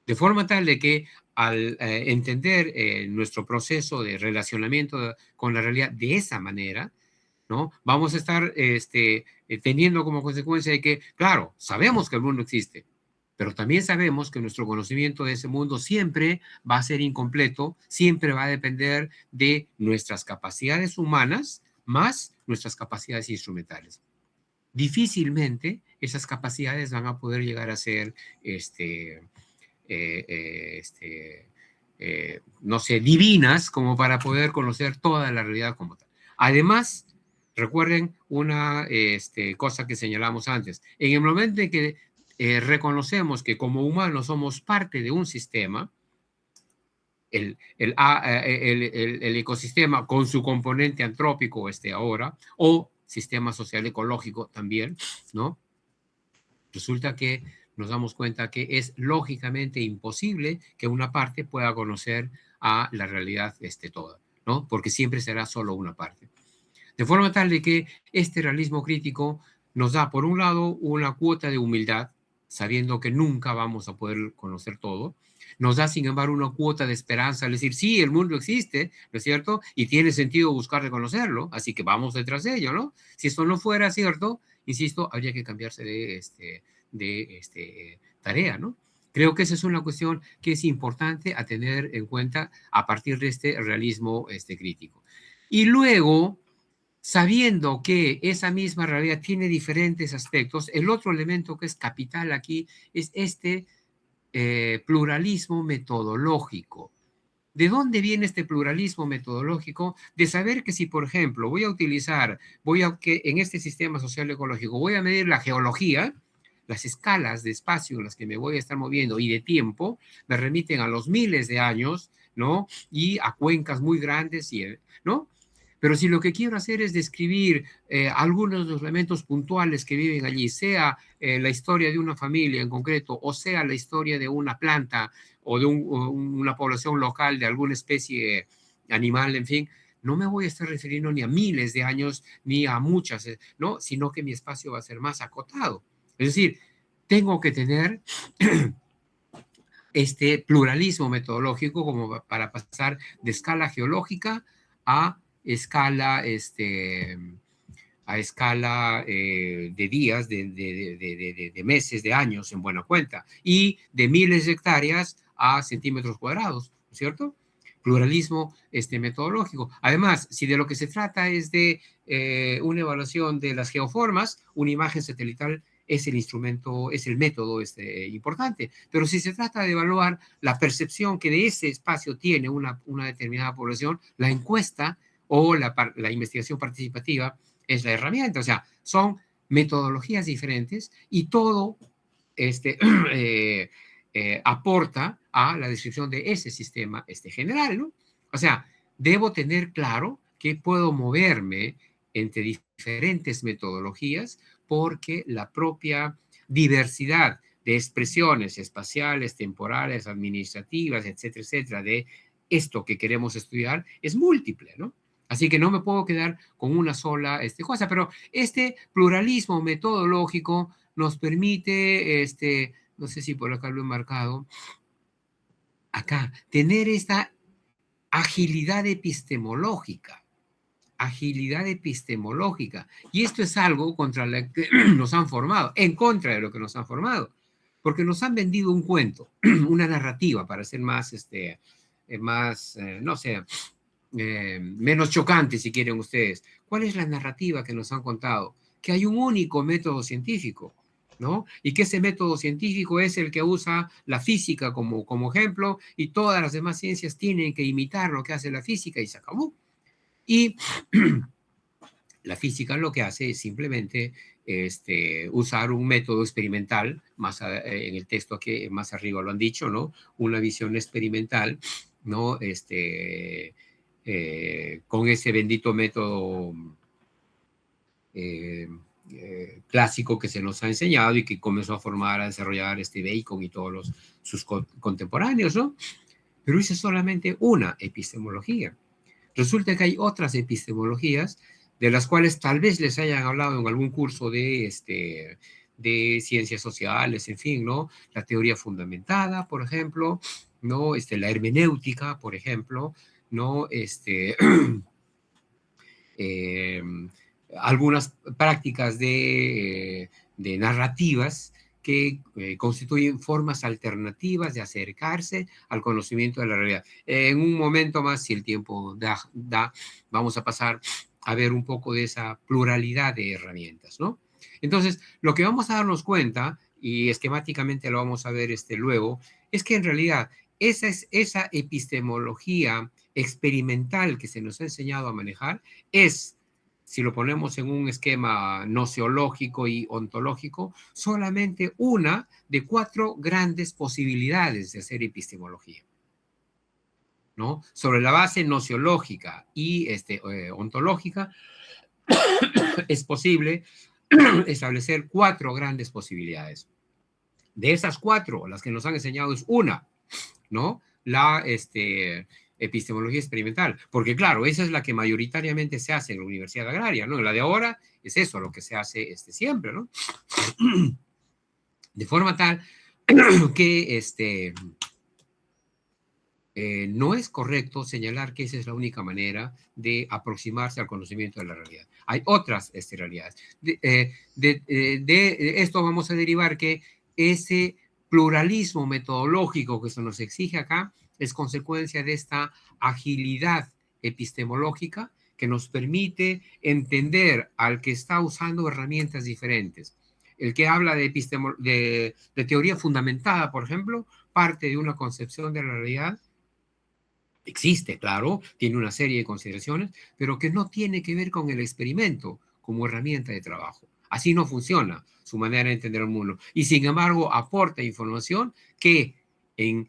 De forma tal de que al entender nuestro proceso de relacionamiento con la realidad de esa manera, ¿no? Vamos a estar teniendo como consecuencia de que, claro, sabemos que el mundo existe, pero también sabemos que nuestro conocimiento de ese mundo siempre va a ser incompleto, siempre va a depender de nuestras capacidades humanas más nuestras capacidades instrumentales. Difícilmente esas capacidades van a poder llegar a ser, no sé, divinas como para poder conocer toda la realidad como tal. Además, recuerden una cosa que señalamos antes. En el momento en que reconocemos que como humanos somos parte de un sistema, el ecosistema con su componente antrópico ahora, o sistema social ecológico también, ¿no? Resulta que nos damos cuenta que es lógicamente imposible que una parte pueda conocer a la realidad toda, ¿no? Porque siempre será solo una parte. De forma tal de que este realismo crítico nos da, por un lado, una cuota de humildad, sabiendo que nunca vamos a poder conocer todo. Nos da, sin embargo, una cuota de esperanza, es decir, sí, el mundo existe, ¿no es cierto? Y tiene sentido buscar reconocerlo, así que vamos detrás de ello, ¿no? Si esto no fuera cierto, insisto, habría que cambiarse de tarea, ¿no? Creo que esa es una cuestión que es importante a tener en cuenta a partir de este realismo crítico. Y luego, sabiendo que esa misma realidad tiene diferentes aspectos, el otro elemento que es capital aquí es este pluralismo metodológico. ¿De dónde viene este pluralismo metodológico? De saber que si, por ejemplo, que en este sistema social ecológico voy a medir la geología, las escalas de espacio en las que me voy a estar moviendo y de tiempo me remiten a los miles de años, ¿no? Y a cuencas muy grandes, ¿no? Pero si lo que quiero hacer es describir algunos de los elementos puntuales que viven allí, sea la historia de una familia en concreto, o sea la historia de una planta o de una población local de alguna especie animal, en fin, no me voy a estar refiriendo ni a miles de años ni a muchas, ¿no? Sino que mi espacio va a ser más acotado. Es decir, tengo que tener este pluralismo metodológico como para pasar de escala geológica a escala, de días, de meses, de años, en buena cuenta, y de miles de hectáreas a centímetros cuadrados, ¿no es cierto? Pluralismo metodológico. Además, si de lo que se trata es de una evaluación de las geoformas, una imagen satelital es el instrumento, es el método importante. Pero si se trata de evaluar la percepción que de ese espacio tiene una determinada población, la encuesta o la investigación participativa es la herramienta. O sea, son metodologías diferentes y todo aporta a la descripción de ese sistema general, ¿no? O sea, debo tener claro que puedo moverme entre diferentes metodologías porque la propia diversidad de expresiones espaciales, temporales, administrativas, etcétera, etcétera, de esto que queremos estudiar es múltiple, ¿no? Así que no me puedo quedar con una sola cosa, pero este pluralismo metodológico nos permite, no sé si por acá lo he marcado, acá, tener esta agilidad epistemológica. Agilidad epistemológica. Y esto es algo contra lo que nos han formado, en contra de lo que nos han formado, porque nos han vendido un cuento, una narrativa, para ser más, no sé, menos chocante, si quieren ustedes. ¿Cuál es la narrativa que nos han contado? Que hay un único método científico, ¿no? Y que ese método científico es el que usa la física como ejemplo y todas las demás ciencias tienen que imitar lo que hace la física y se acabó. Y la física lo que hace es simplemente usar un método experimental, en el texto que más arriba lo han dicho, ¿no? Una visión experimental, ¿no? Con ese bendito método clásico que se nos ha enseñado y que comenzó a formar, a desarrollar Bacon y todos sus contemporáneos, ¿no? Pero esa es solamente una epistemología. Resulta que hay otras epistemologías de las cuales tal vez les hayan hablado en algún curso de ciencias sociales, en fin, ¿no? La teoría fundamentada, por ejemplo, ¿no? La hermenéutica, por ejemplo, ¿no? Algunas prácticas de narrativas que constituyen formas alternativas de acercarse al conocimiento de la realidad. En un momento más, si el tiempo da, vamos a pasar a ver un poco de esa pluralidad de herramientas, ¿no? Entonces, lo que vamos a darnos cuenta, y esquemáticamente lo vamos a ver luego, es que en realidad esa epistemología experimental que se nos ha enseñado a manejar es, si lo ponemos en un esquema nociológico y ontológico, solamente una de 4 grandes posibilidades de hacer epistemología, ¿no? Sobre la base nociológica y ontológica, es posible establecer 4 grandes posibilidades. De esas 4, las que nos han enseñado es una, ¿no? La epistemología experimental, porque claro, esa es la que mayoritariamente se hace en la universidad agraria, ¿no? La de ahora es eso, lo que se hace siempre, ¿no? De forma tal que no es correcto señalar que esa es la única manera de aproximarse al conocimiento de la realidad. Hay otras realidades. De esto vamos a derivar que ese pluralismo metodológico que se nos exige acá es consecuencia de esta agilidad epistemológica que nos permite entender al que está usando herramientas diferentes. El que habla de teoría fundamentada, por ejemplo, parte de una concepción de la realidad. Existe, claro, tiene una serie de consideraciones, pero que no tiene que ver con el experimento como herramienta de trabajo. Así no funciona su manera de entender el mundo. Y sin embargo, aporta información que en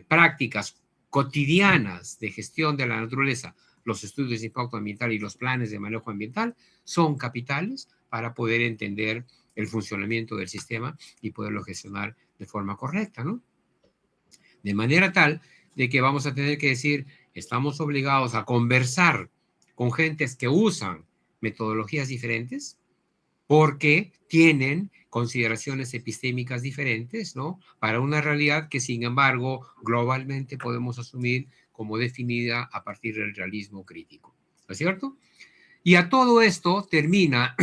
prácticas cotidianas de gestión de la naturaleza, los estudios de impacto ambiental y los planes de manejo ambiental son capitales para poder entender el funcionamiento del sistema y poderlo gestionar de forma correcta, ¿no? De manera tal de que vamos a tener que decir, estamos obligados a conversar con gentes que usan metodologías diferentes porque tienen consideraciones epistémicas diferentes, ¿no? Para una realidad que, sin embargo, globalmente podemos asumir como definida a partir del realismo crítico. ¿No es cierto? Y a todo esto termina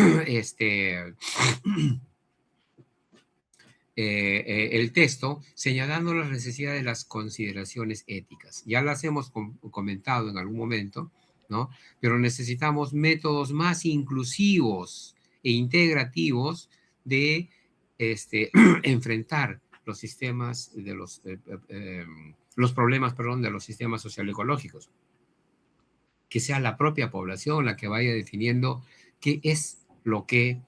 el texto señalando la necesidad de las consideraciones éticas. Ya las hemos comentado en algún momento, ¿no? Pero necesitamos métodos más inclusivos e integrativos de enfrentar los sistemas de los problemas, perdón, de los sistemas socioecológicos. Que sea la propia población la que vaya definiendo qué es lo que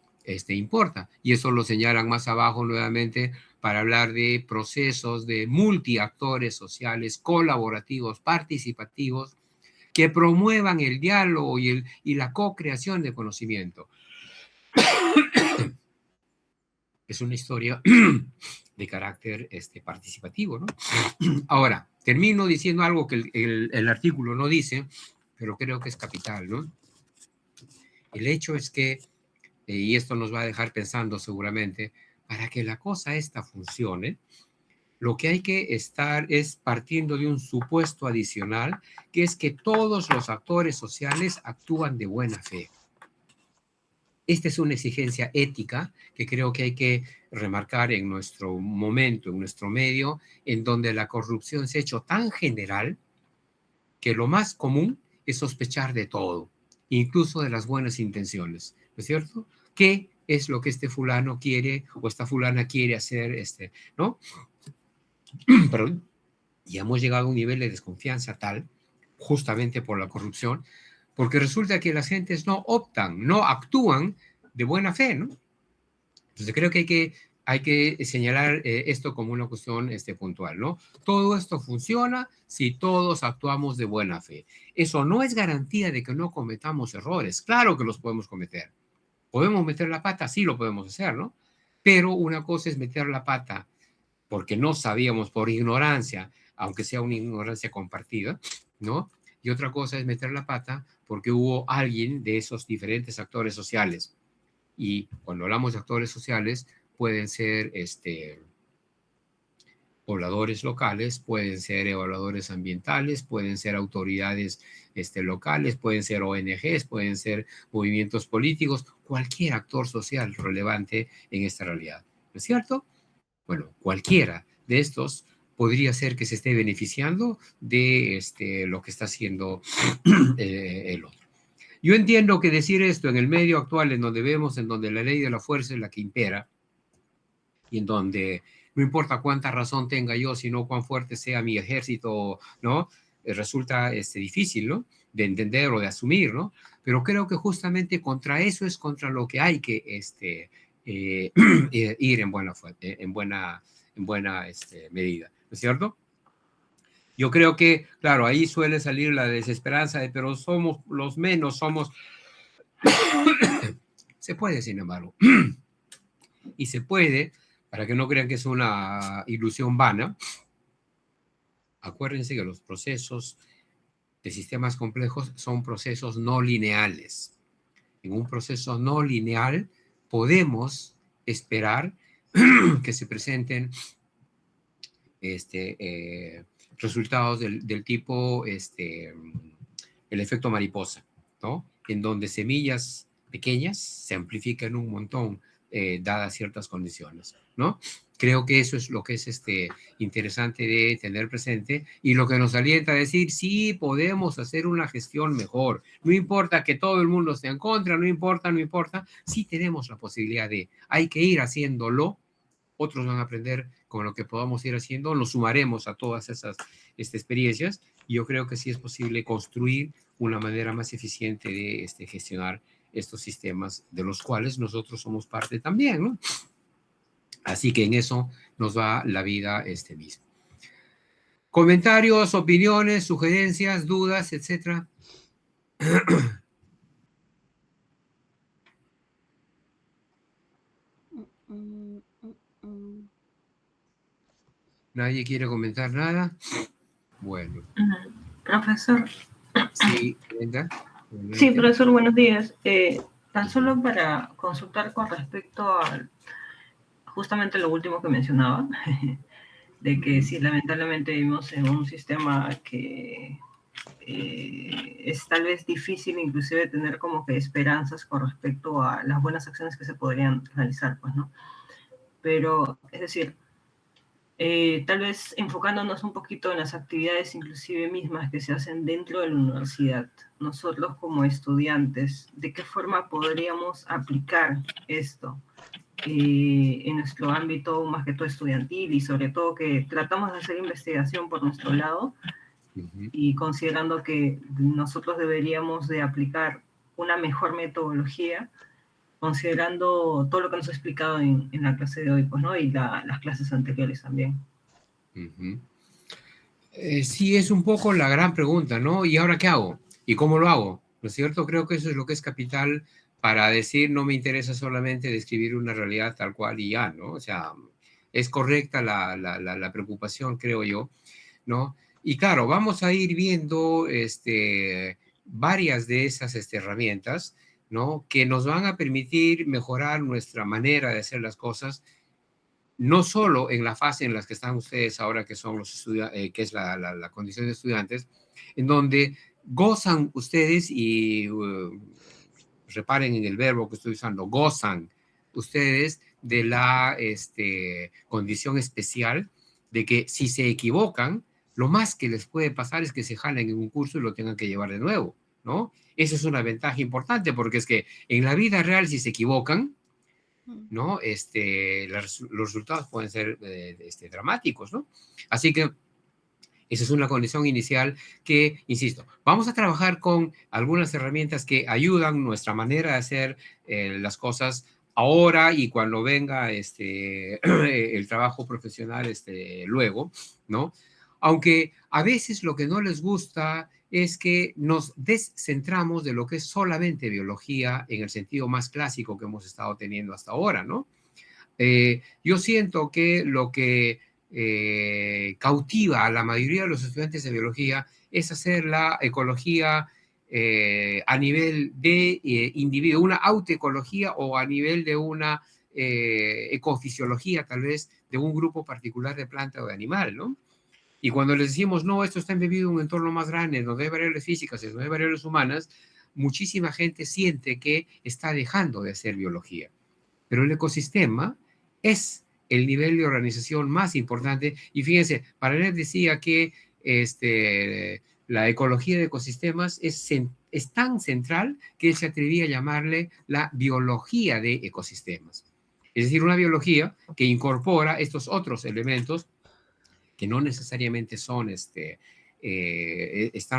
importa. Y eso lo señalan más abajo nuevamente para hablar de procesos de multiactores sociales, colaborativos, participativos, que promuevan el diálogo y la co-creación de conocimiento. Es una historia de carácter participativo, ¿no? Ahora, termino diciendo algo que el artículo no dice, pero creo que es capital, ¿no? El hecho es que, y esto nos va a dejar pensando seguramente, para que la cosa esta funcione, lo que hay que estar es partiendo de un supuesto adicional, que es que todos los actores sociales actúan de buena fe. Esta es una exigencia ética que creo que hay que remarcar en nuestro momento, en nuestro medio, en donde la corrupción se ha hecho tan general que lo más común es sospechar de todo, incluso de las buenas intenciones, ¿no es cierto? ¿Qué es lo que este fulano quiere o esta fulana quiere hacer, ¿no? Perdón. Y hemos llegado a un nivel de desconfianza tal, justamente por la corrupción, porque resulta que las gentes no optan, no actúan de buena fe, ¿no? Entonces creo que hay que señalar esto como una cuestión puntual, ¿no? Todo esto funciona si todos actuamos de buena fe. Eso no es garantía de que no cometamos errores. Claro que los podemos cometer. ¿Podemos meter la pata? Sí lo podemos hacer, ¿no? Pero una cosa es meter la pata porque no sabíamos, por ignorancia, aunque sea una ignorancia compartida, ¿no? Y otra cosa es meter la pata porque hubo alguien de esos diferentes actores sociales. Y cuando hablamos de actores sociales, pueden ser pobladores locales, pueden ser evaluadores ambientales, pueden ser autoridades locales, pueden ser ONGs, pueden ser movimientos políticos, cualquier actor social relevante en esta realidad. ¿No es cierto? Bueno, cualquiera de estos podría ser que se esté beneficiando de lo que está haciendo el otro. Yo entiendo que decir esto en el medio actual, en donde vemos, en donde la ley de la fuerza es la que impera, y en donde no importa cuánta razón tenga yo, sino cuán fuerte sea mi ejército, ¿no? Resulta difícil, ¿no? De entender o de asumir, ¿no? Pero creo que justamente contra eso es contra lo que hay que ir en buena medida, ¿no es cierto? Yo creo que, claro, ahí suele salir la desesperanza de, pero somos los menos, somos... Se puede, sin embargo. Y se puede, para que no crean que es una ilusión vana, acuérdense que los procesos de sistemas complejos son procesos no lineales. En un proceso no lineal podemos esperar que se presenten resultados del tipo el efecto mariposa, ¿no? En donde semillas pequeñas se amplifican un montón dadas ciertas condiciones, ¿no? Creo que eso es lo que es interesante de tener presente y lo que nos alienta a decir, sí, podemos hacer una gestión mejor. No importa que todo el mundo esté en contra, no importa, sí tenemos la posibilidad de, hay que ir haciéndolo. Otros van a aprender con lo que podamos ir haciendo, nos sumaremos a todas esas experiencias y yo creo que sí es posible construir una manera más eficiente de gestionar estos sistemas de los cuales nosotros somos parte también, ¿no? Así que en eso nos va la vida mismo. Comentarios, opiniones, sugerencias, dudas, etcétera. ¿Nadie quiere comentar nada? Bueno. Profesor. Sí, Brenda. Sí, profesor, buenos días. Tan solo para consultar con respecto a justamente lo último que mencionaba, de que sí, lamentablemente vivimos en un sistema que es tal vez difícil inclusive tener como que esperanzas con respecto a las buenas acciones que se podrían realizar, pues, ¿no? Pero, es decir, tal vez enfocándonos un poquito en las actividades inclusive mismas que se hacen dentro de la universidad, nosotros como estudiantes, ¿de qué forma podríamos aplicar esto en nuestro ámbito más que todo estudiantil y sobre todo que tratamos de hacer investigación por nuestro lado y considerando que nosotros deberíamos de aplicar una mejor metodología considerando todo lo que nos ha explicado en la clase de hoy, pues, ¿no? Y las clases anteriores también. Sí, es un poco la gran pregunta, ¿no? ¿Y ahora qué hago? ¿Y cómo lo hago? ¿No es cierto? Creo que eso es lo que es capital para decir, no me interesa solamente describir una realidad tal cual y ya, ¿no? O sea, es correcta la preocupación, creo yo, ¿no? Y claro, vamos a ir viendo varias de esas herramientas, ¿no? Que nos van a permitir mejorar nuestra manera de hacer las cosas, no solo en la fase en la que están ustedes ahora, que son los estudiantes, que es la condición de estudiantes, en donde gozan ustedes y reparen en el verbo que estoy usando, gozan ustedes de la condición especial de que si se equivocan, lo más que les puede pasar es que se jalen en un curso y lo tengan que llevar de nuevo, ¿no? Esa es una ventaja importante porque es que en la vida real, si se equivocan, ¿no? Los resultados pueden ser dramáticos, ¿no? Así que esa es una condición inicial que, insisto, vamos a trabajar con algunas herramientas que ayudan nuestra manera de hacer las cosas ahora y cuando venga el trabajo profesional luego, ¿no? Aunque a veces lo que no les gusta es que nos descentramos de lo que es solamente biología en el sentido más clásico que hemos estado teniendo hasta ahora, ¿no? Yo siento que lo que cautiva a la mayoría de los estudiantes de biología es hacer la ecología a nivel de individuo, una autoecología o a nivel de una ecofisiología tal vez de un grupo particular de planta o de animal, ¿no? Y cuando les decimos, no, esto está embebido en un entorno más grande, donde hay variables físicas, donde hay variables humanas, muchísima gente siente que está dejando de hacer biología. Pero el ecosistema es el nivel de organización más importante. Y fíjense, Paralel decía que la ecología de ecosistemas es tan central que él se atrevía a llamarle la biología de ecosistemas. Es decir, una biología que incorpora estos otros elementos que no necesariamente son, están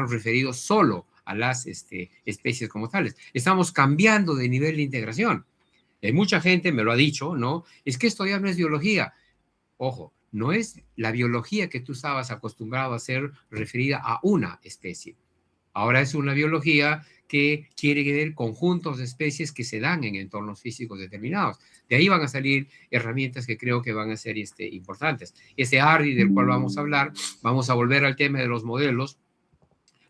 referidos solo a las especies como tales. Estamos cambiando de nivel de integración. Mucha gente me lo ha dicho, ¿no? Es que esto ya no es biología. Ojo, no es la biología que tú estabas acostumbrado a hacer referida a una especie. Ahora es una biología que quiere ver conjuntos de especies que se dan en entornos físicos determinados. De ahí van a salir herramientas que creo que van a ser importantes. Ese ARDI del cual vamos a hablar, vamos a volver al tema de los modelos,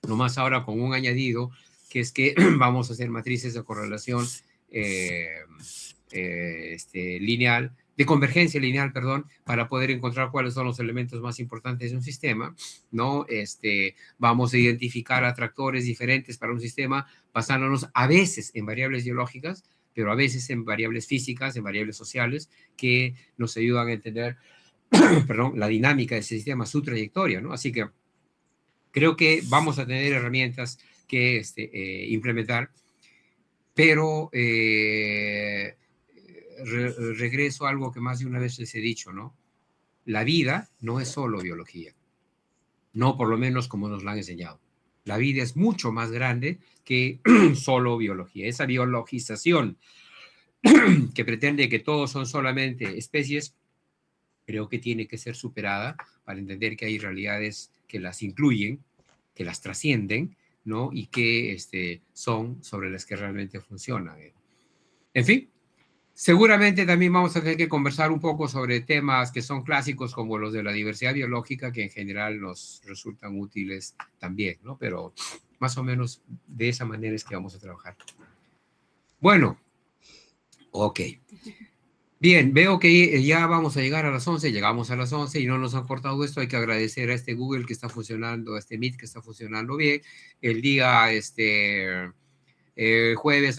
nomás ahora con un añadido, que es que vamos a hacer matrices de correlación lineal, de convergencia lineal, perdón, para poder encontrar cuáles son los elementos más importantes de un sistema, ¿no? Vamos a identificar atractores diferentes para un sistema basándonos a veces en variables biológicas, pero a veces en variables físicas, en variables sociales, que nos ayudan a entender perdón, la dinámica de ese sistema, su trayectoria, ¿no? Así que creo que vamos a tener herramientas que implementar, pero regreso a algo que más de una vez les he dicho, ¿no? La vida no es solo biología, no por lo menos como nos la han enseñado. La vida es mucho más grande que solo biología. Esa biologización que pretende que todos son solamente especies, creo que tiene que ser superada para entender que hay realidades que las incluyen, que las trascienden, ¿no? Y que son sobre las que realmente funcionan. En fin, seguramente también vamos a tener que conversar un poco sobre temas que son clásicos como los de la diversidad biológica, que en general nos resultan útiles también, ¿no? Pero más o menos de esa manera es que vamos a trabajar. Bueno, ok. Bien, veo que ya vamos a llegar a las 11, llegamos a las 11 y no nos han cortado esto. Hay que agradecer a este Google que está funcionando, a este Meet que está funcionando bien. El día jueves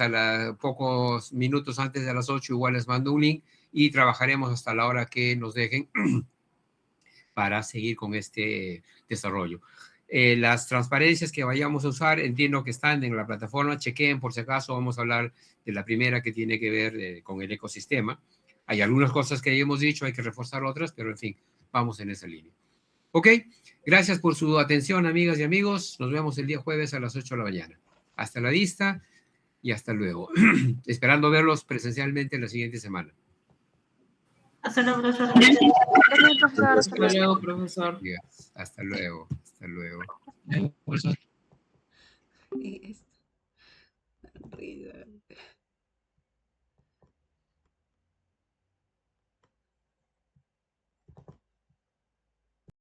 pocos minutos antes de las 8 igual les mando un link y trabajaremos hasta la hora que nos dejen para seguir con este desarrollo. Las transparencias que vayamos a usar, entiendo que están en la plataforma, chequen por si acaso. Vamos a hablar de la primera que tiene que ver con el ecosistema. Hay algunas cosas que ya hemos dicho, hay que reforzar otras, pero en fin, vamos en esa línea. Ok, gracias por su atención, amigas y amigos. Nos vemos el día jueves a las 8 de la mañana. Hasta la vista y hasta luego. Esperando verlos presencialmente la siguiente semana. Hasta luego, profesor. Gracias, profesor. Hasta luego, profesor. Hasta luego. Hasta luego. Profesor.